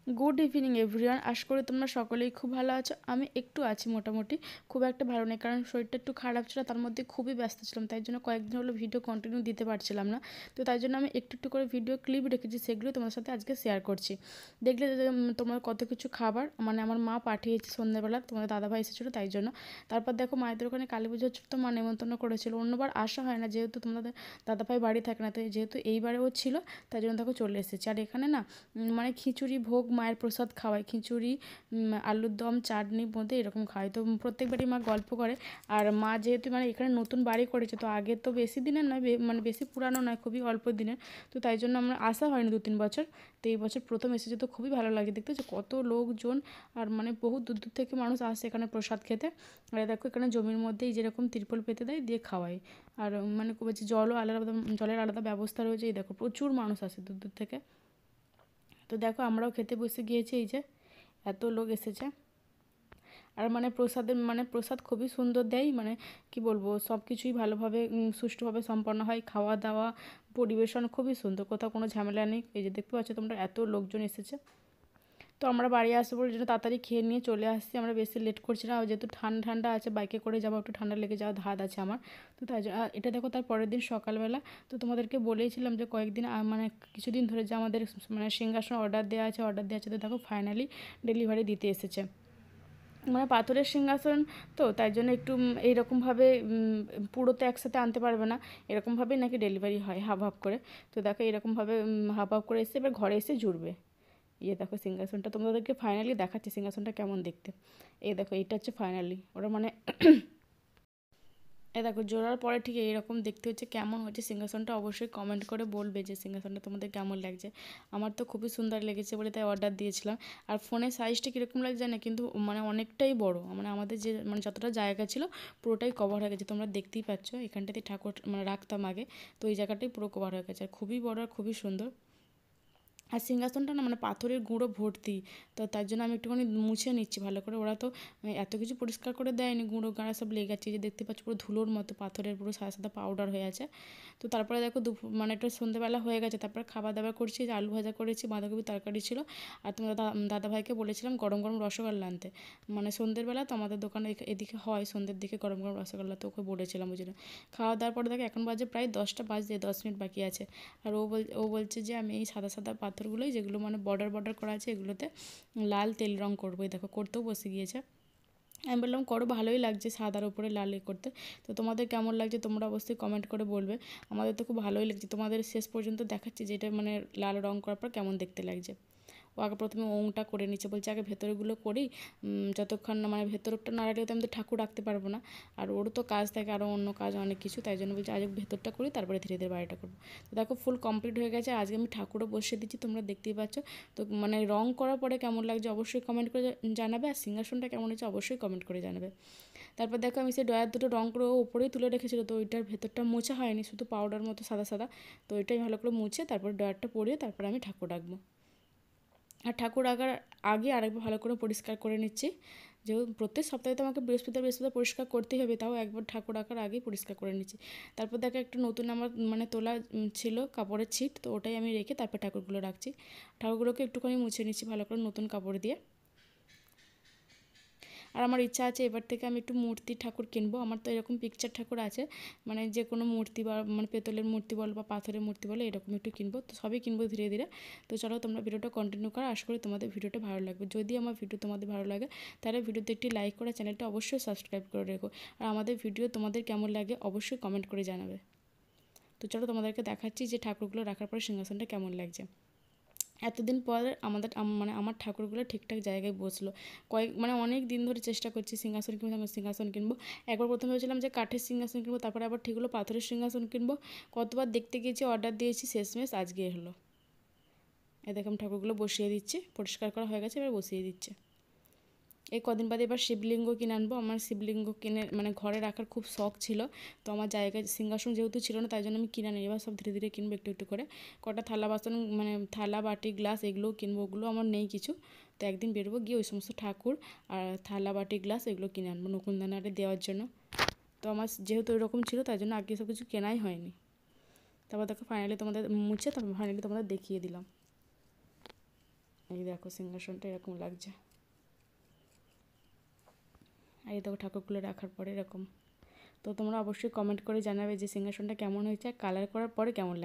Good evening everyone, আশা করি তোমরা সকলেই খুব ভালো আছো। আমি একটু আছি মোটামুটি, খুব একটা ভালো নেই, কারণ শরীরটা একটু খারাপ ছিল, তার মধ্যে খুবই ব্যস্ত ছিলাম, তাই জন্য কয়েকদিন হলো ভিডিও কন্টিনিউ দিতে পারছিলাম না। তো তাই জন্য আমি একটু একটু করে ভিডিও ক্লিপ রেখেছি, সেগুলো তোমার সাথে আজকে শেয়ার করছি। দেখলে যে তোমার কত কিছু খাবার মানে আমার মা পাঠিয়েছে সন্ধ্যাবেলা, তোমাদের দাদাভাই এসেছিলো তাই জন্য। তারপর দেখো মায়েদের ওখানে কালী পুজো হচ্ছিল, তো মা নেমন্তন্ন করেছিল। অন্যবার আসা হয় না, যেহেতু তোমাদের দাদাভাই বাড়ি থাকে না, তো যেহেতু এইবারেও ছিল তাই জন্য দেখো চলে এসেছে। আর এখানে না মানে খিচুড়ি ভোগ মায়ের প্রসাদ খাওয়ায়, খিচুড়ি আলুর দম চাটনি মধ্যে এরকম খাওয়ায়। তো প্রত্যেকবারই মা গল্প করে। আর মা যেহেতু মানে এখানে নতুন বাড়ি করেছে, তো আগে তো বেশি দিনের নয়, মানে বেশি পুরানো নয়, খুবই অল্প দিনের। তো তাই জন্য আমরা আসা হয়নি 2-3 বছর। তো এই বছর প্রথম এসেছে, তো খুবই ভালো লাগে দেখতে যে কত লোকজন। আর মানে বহু দূর দূর থেকে মানুষ আসে এখানে প্রসাদ খেতে। আর দেখো এখানে জমির মধ্যেই যেরকম তিরপল পেতে দেয় দিয়ে খাওয়ায়। আর মানে খুব জলও আলাদা, জলের আলাদা ব্যবস্থা রয়েছে। এই দেখো প্রচুর মানুষ আসে দূর দূর থেকে। তো দেখো আমরাও খেতে বসে গিয়েছি, এই যে এত লোক এসেছে। আর মানে প্রসাদ খুবই সুন্দর দেয়, মানে কি বলবো, সব কিছুই ভালোভাবে সুষ্ঠুভাবে সম্পন্ন হয়। খাওয়া দাওয়া পরিবেশন খুবই সুন্দর, কোথাও কোনো ঝামেলা নেই। এই যে দেখতে পাচ্ছ তোমরা এত লোকজন এসেছে। তো আমরা বাড়ি আসবো বলে জন্য তাড়াতাড়ি খেয়ে নিয়ে চলে আসছি, আমরা বেশি লেট করছি না। আর যেহেতু ঠান্ডা ঠান্ডা আছে, বাইকে করে যাবো, একটু ঠান্ডা লেগে যাওয়ার ধাত আছে আমার। তো তাই জন্য এটা দেখো তার পরের দিন সকালবেলা। তো তোমাদেরকে বলেইছিলাম যে কয়েকদিন মানে কিছুদিন ধরে যে আমাদের মানে সিংহাসন অর্ডার দেওয়া আছে, তো দেখো ফাইনালি ডেলিভারি দিতে এসেছে। মানে পাথরের সিংহাসন, তো তাই জন্য একটু এইরকমভাবে পুরো তো একসাথে আনতে পারবে না, এরকমভাবেই নাকি ডেলিভারি হয় হাফ হাফ করে। তো দেখো এরকমভাবে হাফ হাফ করে এসে এবার ঘরে এসে জুড়বে। ইয়ে দেখো সিংহাসনটা তোমাদেরকে ফাইনালি দেখাচ্ছি সিংহাসনটা কেমন দেখতে। এই দেখো এইটা হচ্ছে ফাইনালি ওরা মানে এ দেখো জোড়ার পরে ঠিক এইরকম দেখতে হচ্ছে। কেমন হচ্ছে সিংহাসনটা অবশ্যই কমেন্ট করে বলবে যে সিংহাসনটা তোমাদের কেমন লাগছে। আমার তো খুবই সুন্দর লেগেছে বলে তাই অর্ডার দিয়েছিলাম। আর ফোনের সাইজটা কীরকম লাগছে না, কিন্তু মানে অনেকটাই বড়, মানে আমাদের যে মানে যতটা জায়গা ছিল পুরোটাই কভার হয়ে গেছে। তোমরা দেখতেই পাচ্ছ এখানটাতে ঠাকুর মানে রাখতাম আগে, তো এই জায়গাটাই পুরো কভার হয়ে গেছে। আর খুবই বড় আর খুবই সুন্দর। আর সিংহাসনটা না মানে পাথরের গুঁড়ো ভর্তি, তো তার জন্য আমি একটুখানি মুছে নিচ্ছি ভালো করে। ওরা তো এত কিছু পরিষ্কার করে দেয়নি, গুঁড়ো গাড়া সব লেগে গেছে, যে দেখতে পাচ্ছ পুরো ধুলোর মতো পাথরের পুরো সাদা সাদা পাউডার হয়ে আছে। তো তারপরে দেখো দুপুর মানে একটু সন্ধ্যেবেলা হয়ে গেছে, তারপরে খাবার দাবার করছি, যে আলু ভাজা করেছি, বাঁধাকপি তরকারি ছিল। আর তোমার দাদাভাইকে বলেছিলাম গরম গরম রসগোল্লা আনতে, মানে সন্ধ্যের বেলা তো আমাদের দোকানে এদিকে হয় সন্ধ্যের দিকে গরম গরম রসগোল্লা, তো ওকে বলেছিলাম বুঝলে। খাওয়া দাওয়ার পরে দেখো এখন বাজে প্রায় 10টা বাজতে 10 মিনিট বাকি আছে। আর ও বলছে যে আমি এই সাদা সাদা পাথরগুলোই যেগুলো মানে বর্ডার বর্ডার করা আছে এগুলোতে লাল তেল রং করবো। এই দেখো করতেও বসে গিয়েছে। আমি বললাম করো, ভালোই লাগছে সাদার উপরে লাল করতে। তো তোমাদের কেমন লাগছে তোমরা অবশ্যই কমেন্ট করে বলবে। আমাদের তো খুব ভালোই লাগছে, তোমাদের শেষ পর্যন্ত দেখাচ্ছি যে এটা মানে লাল রং করার পর কেমন দেখতে লাগছে। ও আগে প্রথমে ওংটা করে নিচ্ছে, বলছে আগে ভেতরেগুলো করি, যতক্ষণ না মানে ভেতরটা না রাখলে তো আমি তো ঠাকুর রাখতে পারবো না। আর ওরও তো কাজ থাকে, আরও অন্য কাজ অনেক কিছু, তাই জন্য বলছে আগে ভেতরটা করি তারপরে ধীরে ধীরে বাইরেটা করবো। তো দেখো ফুল কমপ্লিট হয়ে গেছে, আজকে আমি ঠাকুরও বসিয়ে দিচ্ছি, তোমরা দেখতেই পাচ্ছ। তো মানে রং করার পরে কেমন লাগছে অবশ্যই কমেন্ট করে জানাবে, আর সিংহাসনটা কেমন হয়েছে অবশ্যই কমেন্ট করে জানাবে। তারপর দেখো আমি সেই ডয়ার দুটো রং করে ওপরেই তুলে রেখেছিলো, তো ওইটার ভেতরটা মোছা হয়নি, শুধু পাউডার মতো সাদা সাদা। তো ওইটাই ভালো করে মুছে তারপর ডয়ারটা পরিয়ে তারপর আমি ঠাকুর রাখবো। আর ঠাকুর আগার আগে আরেকবার ভালো করে পরিষ্কার করে নিচ্ছি, যেহেতু প্রত্যেক সপ্তাহে তো আমাকে বৃহস্পতিবার পরিষ্কার করতেই হবে, তাও একবার ঠাকুর আঁকার আগেই পরিষ্কার করে নিচ্ছি। তারপর দেখো একটা নতুন আমার মানে তোলা ছিল কাপড়ের ছিট, তো ওটাই আমি রেখে তারপর ঠাকুরগুলো রাখছি। ঠাকুরগুলোকে একটুখানি মুছে নিচ্ছি ভালো করে নতুন কাপড় দিয়ে। আর আমার ইচ্ছা আছে এবার থেকে আমি একটু মূর্তি ঠাকুর কিনবো। আমার তো এরকম পিকচার ঠাকুর আছে, মানে যে কোনো মূর্তি বা মানে পেতলের মূর্তি বলো বা পাথরের মূর্তি বলো, এরকম একটু কিনবো। তো সবই কিনবো ধীরে ধীরে। তো চলো তোমরা ভিডিওটা কন্টিনিউ করো, আশা করি তোমাদের ভিডিওটা ভালো লাগবে। যদি আমার ভিডিও তোমাদের ভালো লাগে তাহলে ভিডিওতে একটি লাইক করে চ্যানেলটা অবশ্যই সাবস্ক্রাইব করে রেখো। আর আমাদের ভিডিও তোমাদের কেমন লাগে অবশ্যই কমেন্ট করে জানাবে। তো চলো তোমাদেরকে দেখাচ্ছি যে ঠাকুরগুলো রাখার পরে সিংহাসনটা কেমন লাগছে। এতদিন পর আমাদের মানে আমার ঠাকুরগুলো ঠিকঠাক জায়গায় বসলো। মানে অনেক দিন ধরে চেষ্টা করছি সিংহাসন কিনবো। একবার প্রথমে ভেবেছিলাম যে কাঠের সিংহাসন কিনবো, তারপরে আবার ঠিক হলো পাথরের সিংহাসন কিনবো। কতবার দেখতে গিয়েছি, অর্ডার দিয়েছি, শেষমেশ আজকে হলো। এ দেখুন ঠাকুরগুলো বসিয়ে দিচ্ছে, পরিষ্কার করা হয়ে গেছে, এবার বসিয়ে দিচ্ছে। এই কদিন বাদে এবার শিবলিঙ্গ কিনে আনবো। আমার শিবলিঙ্গ কিনে মানে ঘরে রাখার খুব শখ ছিল, তো আমার জায়গায় সিংহাসন যেহেতু ছিল না তাই জন্য আমি কিনে নিই। এবার সব ধীরে ধীরে কিনবো একটু একটু করে। কটা থালা বাসন মানে থালা বাটি গ্লাস এগুলোও কিনবো, ওগুলো আমার নেই কিছু। তো একদিন বেরোবো, গিয়ে ওই সমস্ত ঠাকুর আর থালা বাটি গ্লাস এগুলো কিনে আনবো নকুনদানারে দেওয়ার জন্য। তো আমার যেহেতু ওইরকম ছিল তাই জন্য আগে সব কিছু কেনাই হয়নি। তারপর দেখো ফাইনালি তোমাদের মুছে তারপর ফাইনালি তোমাদের দেখিয়ে দিলাম। এই দেখো সিংহাসনটা এরকম লাগছে। আর এই দেখো ঠাকুরগুলো রাখার পরে এরকম। তো তোমরা অবশ্যই কমেন্ট করে জানাবে যে সিংহাসনটা কেমন হয়েছে আর কালার করার পরে কেমন লাগে।